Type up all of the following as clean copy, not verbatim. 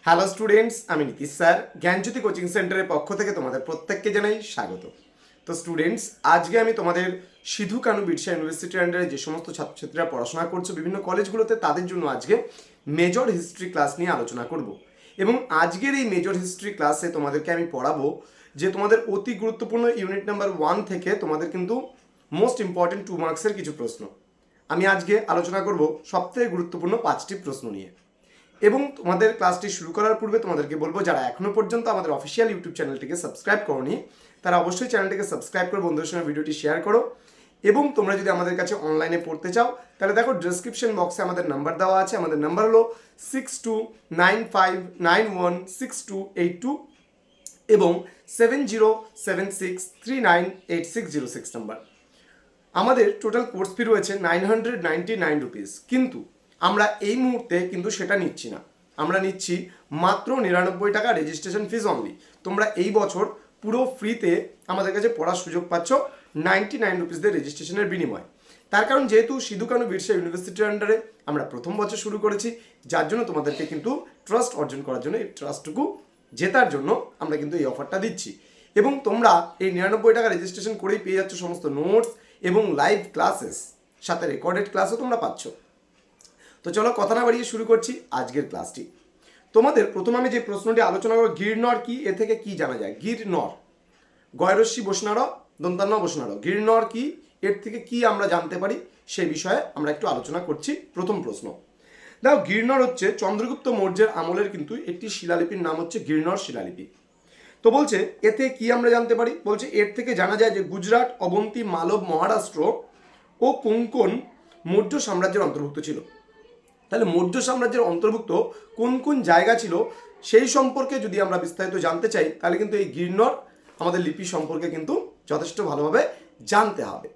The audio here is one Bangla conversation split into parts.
হ্যালো স্টুডেন্টস, আমি নীতিশ স্যার জ্ঞানজ্যোতি কোচিং সেন্টারের পক্ষ থেকে তোমাদের প্রত্যেককে জানাই স্বাগত। তো স্টুডেন্টস, আজকে আমি তোমাদের সিধু কানু বিরসা ইউনিভার্সিটির আন্ডারে যে সমস্ত ছাত্রছাত্রীরা পড়াশোনা করছো বিভিন্ন কলেজগুলোতে, তাদের জন্য আজকে মেজর হিস্ট্রি ক্লাস নিয়ে আলোচনা করব। এবং আজকের এই মেজর হিস্ট্রি ক্লাসে তোমাদেরকে আমি পড়াবো যে তোমাদের অতি গুরুত্বপূর্ণ ইউনিট নাম্বার 1 থেকে তোমাদের কিন্তু মোস্ট ইম্পর্টেন্ট 2 মার্কসের কিছু প্রশ্ন আমি আজকে আলোচনা করব, সবথেকে গুরুত্বপূর্ণ 5টি প্রশ্ন নিয়ে। এবং তোমাদের ক্লাসটি শুরু করার পূর্বে তোমাদেরকে বলবো, যারা এখনো পর্যন্ত আমাদের অফিসিয়াল ইউটিউব চ্যানেলটিকে সাবস্ক্রাইব করোনি, তারা অবশ্যই চ্যানেলটিকে সাবস্ক্রাইব করে বন্ধুদের সঙ্গে ভিডিওটি শেয়ার করো। এবং তোমরা যদি আমাদের কাছে অনলাইনে পড়তে চাও, তাহলে দেখো ডেসক্রিপশন বক্সে আমাদের নাম্বার দেওয়া আছে। আমাদের নাম্বার হলো 6295916282 এবং 7076398606 নাম্বার। আমাদের টোটাল কোর্স ফি রয়েছে 999 রুপিস, কিন্তু আমরা এই মুহূর্তে কিন্তু সেটা নিচ্ছি না। আমরা নিচ্ছি মাত্র 99 টাকা রেজিস্ট্রেশন ফিজ অনলি। তোমরা এই বছর পুরো ফ্রিতে আমাদের কাছে পড়ার সুযোগ পাচ্ছ 99 রুপিসদের রেজিস্ট্রেশনের বিনিময়ে। তার কারণ, যেহেতু সিধু কানু বিরসা ইউনিভার্সিটির আন্ডারে আমরা প্রথম বছর শুরু করেছি, যার জন্য তোমাদেরকে কিন্তু ট্রাস্ট অর্জন করার জন্য, এই ট্রাস্টটুকু জেতার জন্য আমরা কিন্তু এই অফারটা দিচ্ছি। এবং তোমরা এই 99 টাকা রেজিস্ট্রেশন করেই পেয়ে যাচ্ছ সমস্ত নোটস এবং লাইভ ক্লাসেস, সাথে রেকর্ডেড ক্লাসও তোমরা পাচ্ছ। তো চলো কথা না বাড়িয়ে শুরু করছি আজকের ক্লাসটি। তোমাদের প্রথম আমি যে প্রশ্নটি আলোচনা করব, গিরনর কি, এ থেকে কি জানা যায়? গিরনর, গয়রস্যি বসনার দন্তান্ন বসনার, গিরনর কি, এর থেকে কি আমরা জানতে পারি সেই বিষয়ে আমরা একটু আলোচনা করছি। প্রথম প্রশ্ন দেখো, গিরনর হচ্ছে চন্দ্রগুপ্ত মৌর্যের আমলের কিন্তু একটি শিলালিপির নাম হচ্ছে গিরনর শিলালিপি। তো বলছে এতে কি আমরা জানতে পারি? বলছে এর থেকে জানা যায় যে গুজরাট, অবন্তী, মালব, মহারাষ্ট্র ও কোঙ্কণ মৌর্য সাম্রাজ্যের অন্তর্ভুক্ত ছিল। তাহলে মৌর্য সাম্রাজ্যের অন্তর্ভুক্ত কোন কোন জায়গা ছিল সেই সম্পর্কে যদি আমরা বিস্তারিত জানতে চাই, তাহলে কিন্তু এই গিরনর আমাদের লিপি সম্পর্কে কিন্তু যথেষ্ট ভালোভাবে জানতে হবে।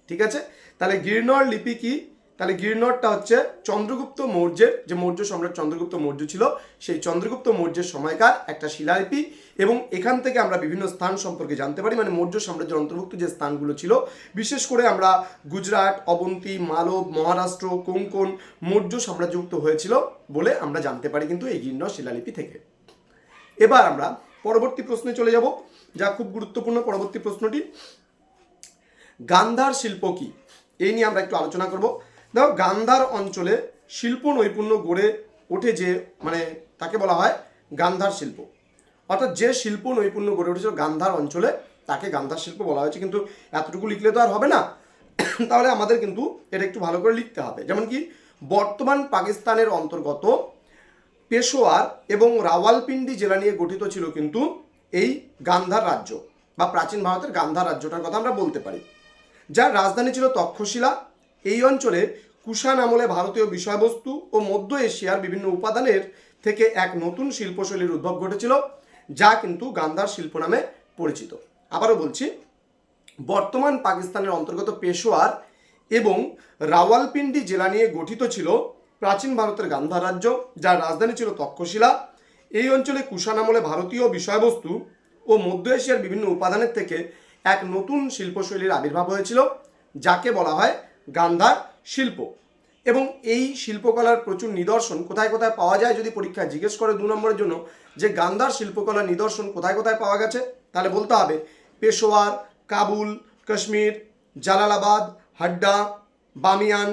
ঠিক আছে, তাহলে গিরনর লিপি কি? তাহলে গিরনরটা হচ্ছে চন্দ্রগুপ্ত মৌর্যের, যে মৌর্য সম্রাট চন্দ্রগুপ্ত মৌর্য ছিল, সেই চন্দ্রগুপ্ত মৌর্যের সময়কার একটা শিলালিপি। এবং এখান থেকে আমরা বিভিন্ন স্থান সম্পর্কে জানতে পারি, মানে মৌর্য সাম্রাজ্যের অন্তর্ভুক্ত যে স্থানগুলো ছিল, বিশেষ করে আমরা গুজরাট, অবন্তী, মালব, মহারাষ্ট্র, কোঙ্কণ মৌর্য সাম্রাজ্যভুক্ত হয়েছিল বলে আমরা জানতে পারি কিন্তু এই গিরনর শিলালিপি থেকে। এবার আমরা পরবর্তী প্রশ্নে চলে যাব, যা খুব গুরুত্বপূর্ণ। পরবর্তী প্রশ্নটি, গান্ধার শিল্প কি, এই নিয়ে আমরা একটু আলোচনা করব। দেখো, গান্ধার অঞ্চলে শিল্প নৈপুণ্য গড়ে ওঠে যে, মানে তাকে বলা হয় গান্ধার শিল্প। অর্থাৎ যে শিল্প নৈপুণ্য গড়ে উঠেছিল গান্ধার অঞ্চলে, তাকে গান্ধার শিল্প বলা হয়েছে। কিন্তু এতটুকু লিখলে তো আর হবে না, তাহলে আমাদের কিন্তু এটা একটু ভালো করে লিখতে হবে। যেমন কি, বর্তমান পাকিস্তানের অন্তর্গত পেশোয়ার এবং রাওয়ালপিন্ডি জেলা নিয়ে গঠিত ছিল কিন্তু এই গান্ধার রাজ্য, বা প্রাচীন ভারতের গান্ধার রাজ্যটার কথা আমরা বলতে পারি, যার রাজধানী ছিল তক্ষশিলা। এই অঞ্চলে কুষাণ আমলে ভারতীয় বিষয়বস্তু ও মধ্য এশিয়ার বিভিন্ন উপাদানের থেকে এক নতুন শিল্পশৈলীর উদ্ভব ঘটেছিল, যা কিন্তু গান্ধার শিল্প নামে পরিচিত। আবারও বলছি, বর্তমান পাকিস্তানের অন্তর্গত পেশোয়ার এবং রাওয়ালপিন্ডি জেলা নিয়ে গঠিত ছিল প্রাচীন ভারতের গান্ধার রাজ্য, যার রাজধানী ছিল তক্ষশিলা। এই অঞ্চলে কুষাণ আমলে ভারতীয় বিষয়বস্তু ও মধ্য এশিয়ার বিভিন্ন উপাদানের থেকে এক নতুন শিল্পশৈলীর আবির্ভাব হয়েছিল, যাকে বলা হয় গান্ধার শিল্প। এবং এই শিল্পকলার প্রচুর নিদর্শন কোথায় কোথায় পাওয়া যায়, যদি পরীক্ষায় জিজ্ঞেস করে 2 নম্বরের জন্য যে গান্ধার শিল্পকলার নিদর্শন কোথায় কোথায় পাওয়া গেছে, তাহলে বলতে হবে পেশোয়ার, কাবুল, কাশ্মীর, জালালাবাদ, হাড্ডা, বামিয়ান,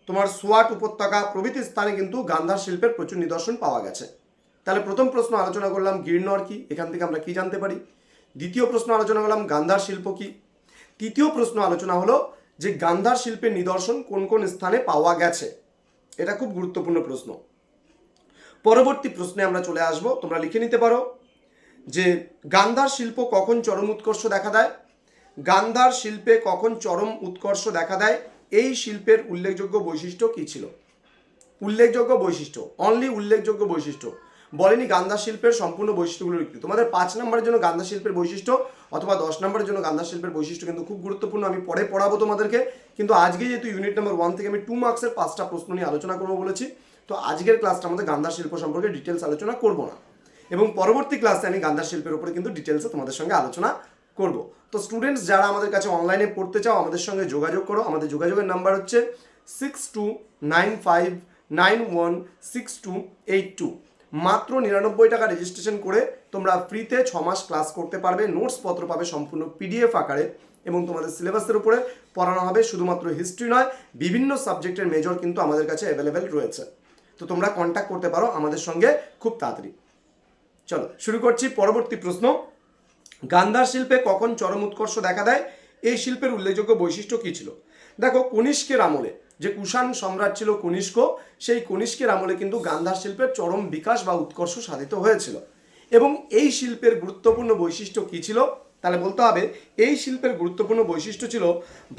তোমার সোয়াট উপত্যকা প্রভৃতি স্থানে কিন্তু গান্ধার শিল্পের প্রচুর নিদর্শন পাওয়া গেছে। তাহলে প্রথম প্রশ্ন আলোচনা করলাম গিরনর কি, এখান থেকে আমরা কি জানতে পারি। দ্বিতীয় প্রশ্ন আলোচনা করলাম গান্ধার শিল্প কি। তৃতীয় প্রশ্ন আলোচনা হলো যে গান্ধার শিল্পের নিদর্শন কোন কোন স্থানে পাওয়া গেছে। এটা খুব গুরুত্বপূর্ণ প্রশ্ন। পরবর্তী প্রশ্নে আমরা চলে আসব, তোমরা লিখে নিতে পারো যে গান্ধার শিল্প কখন চরম উৎকর্ষ দেখা দেয়। গান্ধার শিল্পে কখন চরম উৎকর্ষ দেখা দেয়, এই শিল্পের উল্লেখযোগ্য বৈশিষ্ট্য কি ছিল? উল্লেখযোগ্য বৈশিষ্ট্য, অনলি উল্লেখযোগ্য বৈশিষ্ট্য, বলেনি গান্ধার শিল্পের সম্পূর্ণ বৈশিষ্ট্যগুলো লিখতে। তোমাদের 5 নম্বরের জন্য গান্ধার শিল্পের বৈশিষ্ট্য অথবা 10 নম্বরের জন্য গান্ধার শিল্পের বৈশিষ্ট্য কিন্তু খুব গুরুত্বপূর্ণ, আমি পরে পড়াবো তোমাদেরকে। কিন্তু আজকে যেহেতু ইউনিট নাম্বার 1 থেকে আমি 2 মার্কসের 5টা প্রশ্ন নিয়ে আলোচনা করবো বলেছি, তো আজকের ক্লাসটা আমাদের গান্ধার শিল্প সম্পর্কে ডিটেলস আলোচনা করব না, এবং পরবর্তী ক্লাসে আমি গান্ধার শিল্পের উপরে কিন্তু ডিটেলসে তোমাদের সঙ্গে আলোচনা করব। তো স্টুডেন্টস, যারা আমাদের কাছে অনলাইনে পড়তে চাও, আমাদের সঙ্গে যোগাযোগ করো। আমাদের যোগাযোগের নাম্বার হচ্ছে 6295916282 মাত্র 99 টাকা রেজিস্ট্রেশন করে তোমরা ফ্রিতে 6 মাস ক্লাস করতে পারবে, নোটস পত্র পাবে সম্পূর্ণ পিডিএফ আকারে, এবং তোমাদের সিলেবাসের উপরে পড়ানো হবে। শুধুমাত্র হিস্ট্রি নয়, বিভিন্ন সাবজেক্টের মেজর কিন্তু আমাদের কাছে অ্যাভেলেবেল রয়েছে। তো তোমরা কন্ট্যাক্ট করতে পারো আমাদের সঙ্গে খুব তাড়াতাড়ি। চলো শুরু করছি পরবর্তী প্রশ্ন। গান্ধার শিল্পে কখন চরম উৎকর্ষ দেখা দেয়? এই শিল্পের উল্লেখযোগ্য বৈশিষ্ট্য কী ছিল? দেখো, কনিষ্কের আমলে, যে কুষাণ সম্রাট ছিল কনিষ্ক, সেই কনিষ্কের আমলে কিন্তু গান্ধার শিল্পের চরম বিকাশ বা উৎকর্ষ সাধিত হয়েছিল। এবং এই শিল্পের গুরুত্বপূর্ণ বৈশিষ্ট্য কী ছিল? তাহলে বলতে হবে এই শিল্পের গুরুত্বপূর্ণ বৈশিষ্ট্য ছিল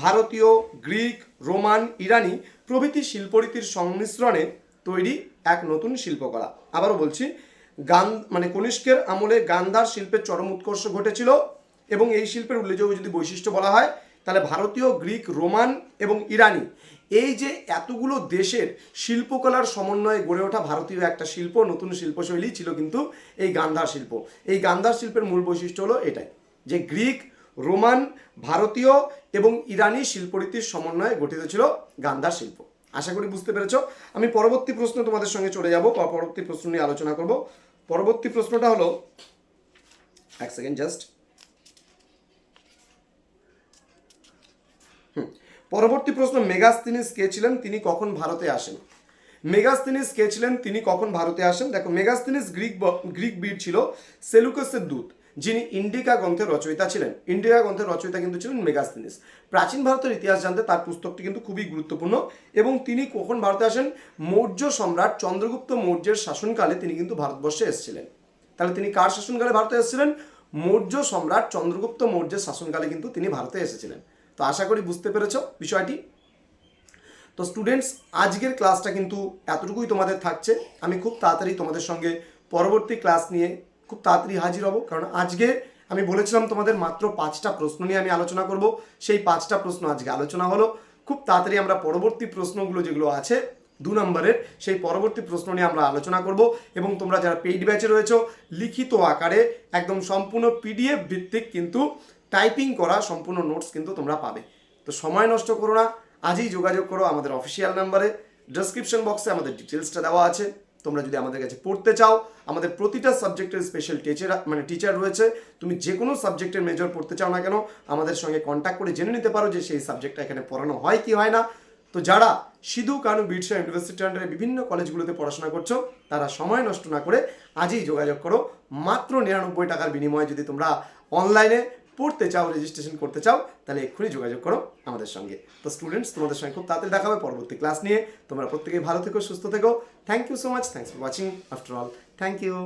ভারতীয়, গ্রিক, রোমান, ইরানি প্রভৃতি শিল্পরীতির সংমিশ্রণে তৈরি এক নতুন শিল্পকলা। আবারও বলছি, কনিষ্কের আমলে গান্ধার শিল্পের চরম উৎকর্ষ ঘটেছিল, এবং এই শিল্পের উল্লেখযোগ্য যদি বৈশিষ্ট্য বলা হয় তাহলে ভারতীয়, গ্রিক, রোমান এবং ইরানি, এই যে এতগুলো দেশের শিল্পকলার সমন্বয়ে গড়ে ওঠা ভারতীয় একটা শিল্প, নতুন শিল্পশৈলী ছিল কিন্তু এই গান্ধার শিল্প। এই গান্ধার শিল্পের মূল বৈশিষ্ট্য হলো এটাই, যে গ্রিক, রোমান, ভারতীয় এবং ইরানি শিল্পরীতির সমন্বয়ে গঠিত ছিল গান্ধার শিল্প। আশা করি বুঝতে পেরেছ। আমি পরবর্তী প্রশ্ন তোমাদের সঙ্গে চলে যাব, বা পরবর্তী প্রশ্ন নিয়ে আলোচনা করব। পরবর্তী প্রশ্নটা হলো, এক সেকেন্ড জাস্ট, পরবর্তী প্রশ্ন, মেগাস্তিনিস কে ছিলেন? তিনি কখন ভারতে আসেন? মেগাস্তিনিস কে ছিলেন? তিনি কখন ভারতে আসেন? দেখো, মেগাস্তিনিস গ্রিক বীর ছিল, সেলুকাসের দূত, যিনি ইন্ডিকা গ্রন্থের রচয়িতা ছিলেন। ইন্ডিকা গ্রন্থের রচয়িতা কিন্তু ছিলেন মেগাস্তিনিস। প্রাচীন ভারতের ইতিহাস জানতে তার পুস্তকটি কিন্তু খুবই গুরুত্বপূর্ণ। এবং তিনি কখন ভারতে আসেন? মৌর্য সম্রাট চন্দ্রগুপ্ত মৌর্যের শাসনকালে তিনি কিন্তু ভারতবর্ষে এসেছিলেন। তাহলে তিনি কার শাসনকালে ভারতে এসেছিলেন? মৌর্য সম্রাট চন্দ্রগুপ্ত মৌর্যের শাসনকালে কিন্তু তিনি ভারতে এসেছিলেন। তো আশা করি বুঝতে পেরেছ বিষয়টি। তো স্টুডেন্টস, আজকের ক্লাসটা কিন্তু এতটুকুই তোমাদের থাকছে। আমি খুব তাড়াতাড়ি তোমাদের সঙ্গে পরবর্তী ক্লাস নিয়ে খুব তাড়াতাড়ি হাজির হব, কারণ আজকে আমি বলেছিলাম তোমাদের মাত্র 5টা প্রশ্ন নিয়ে আমি আলোচনা করব। সেই 5টা প্রশ্ন আজকে আলোচনা হলো। খুব তাড়াতাড়ি আমরা পরবর্তী প্রশ্নগুলো যেগুলো আছে 2 নম্বরের, সেই পরবর্তী প্রশ্ন নিয়ে আমরা আলোচনা করব। এবং তোমরা যারা পেইড ব্যাচে রয়েছো, লিখিত আকারে একদম সম্পূর্ণ পিডিএফ ভিত্তিক কিন্তু টাইপিং করা সম্পূর্ণ নোটস কিন্তু তোমরা পাবে। তো সময় নষ্ট করো না, আজই যোগাযোগ করো আমাদের অফিসিয়াল নাম্বারে। ডেসক্রিপশন বক্সে আমাদের ডিটেলসটা দেওয়া আছে। তোমরা যদি আমাদের কাছে পড়তে চাও, আমাদের প্রতিটা সাবজেক্টের স্পেশাল টিচার রয়েছে। তুমি যে কোনো সাবজেক্টের মেজর পড়তে চাও না কেন, আমাদের সঙ্গে কন্ট্যাক্ট করে জেনে নিতে পারো যে সেই সাবজেক্টটা এখানে পড়ানো হয় কি হয় না। তো যারা সিধু কানু বিরসা ইউনিভার্সিটি আন্ডারে বিভিন্ন কলেজগুলোতে পড়াশোনা করছো, তারা সময় নষ্ট না করে আজই যোগাযোগ করো। মাত্র 99 টাকার বিনিময়ে যদি তোমরা অনলাইনে পড়তে চাও, রেজিস্ট্রেশন করতে চাও, তাহলে এক্ষুনি যোগাযোগ করো আমাদের সঙ্গে। তো স্টুডেন্টস, তোমাদের সঙ্গে খুব তাড়াতাড়ি দেখা হবে পরবর্তী ক্লাস নিয়ে। তোমরা প্রত্যেকেই ভালো থেকো, সুস্থ থেকো। Thank you so much. Thanks for watching. After all, thank you.